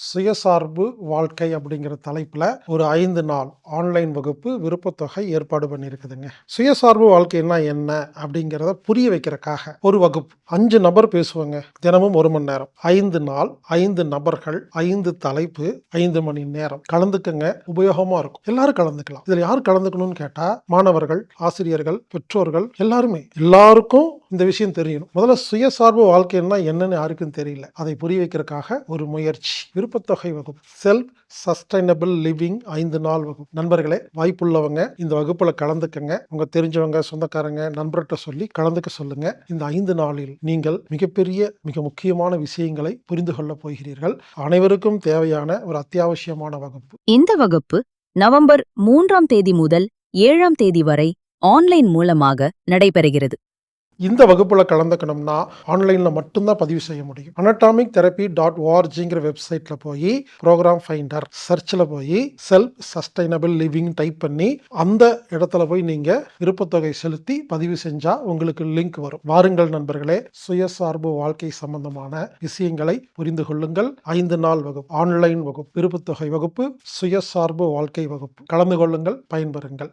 சுயசார்பு வாழ்க்கை அப்படிங்கிற தலைப்புல ஒரு 5 நாள் ஆன்லைன் வகுப்பு விருப்பத்தொகை ஏற்பாடு பண்ணியிருக்குதுங்க. சுயசார்பு வாழ்க்கைன்னா என்ன அப்படிங்கிறத புரிய வைக்கிறக்காக ஒரு வகுப்பு 5 நபர் பேசுவாங்க. தினமும் 1 மணி நேரம், 5 நாள், 5 நபர்கள், 5 தலைப்பு, 5 மணி நேரம். கலந்துக்கங்க, உபயோகமா இருக்கும். எல்லாரும் கலந்துக்கலாம். இதுல யார் கலந்துக்கணும்னு கேட்டா மாணவர்கள், ஆசிரியர்கள், பெற்றோர்கள், எல்லாருக்கும் இந்த விஷயம் தெரியணும். முதல்ல சுயசார்பு வாழ்க்கைன்னா என்னன்னு யாருக்கும் தெரியல. அதை புரிய வைக்கிறதுக்காக ஒரு முயற்சி. விருப்பத்தொகை வகுப்பு, செல்ஃப் சஸ்டைனபிள் லிவிங் 5 நாள் வகுப்பு. நண்பர்களே, வாய்ப்புள்ளவங்க இந்த வகுப்புல கலந்துக்கங்க. உங்க தெரிஞ்சவங்க, சொந்தக்காரங்க, நண்பர்கிட்ட சொல்லி கலந்துக்க சொல்லுங்க. இந்த 5 நாளில் நீங்கள் மிக முக்கியமான விஷயங்களை புரிந்து கொள்ள போகிறீர்கள். அனைவருக்கும் தேவையான ஒரு அத்தியாவசியமான வகுப்பு. இந்த வகுப்பு நவம்பர் 3ஆம் தேதி முதல் 7ஆம் தேதி வரை ஆன்லைன் மூலமாக நடைபெறுகிறது. இந்த வகுப்புல கலந்துக்கணும்னா ஆன்லைன்ல மட்டும்தான் பதிவு செய்ய முடியும். anatomictherapy.orgங்கிற வெப்சைட்ல போய் ப்ரோக்ராம் ஃபைண்டர் சர்ச்ல போய் செல்ஃப் சஸ்டைனபிள் லிவிங் டைப் பண்ணி அந்த இடத்துல போய் நீங்க விருப்பத்தொகை செலுத்தி பதிவு செஞ்சா உங்களுக்கு லிங்க் வரும். வாருங்கள் நண்பர்களே, சுயசார்பு வாழ்க்கை சம்பந்தமான விஷயங்களை புரிந்து கொள்ளுங்கள். 5 நாள் வகுப்பு, ஆன்லைன் வகுப்பு, விருப்பத்தொகை வகுப்பு, சுயசார்பு வாழ்க்கை வகுப்பு. கலந்து கொள்ளுங்கள், பயன்பெறுங்கள்.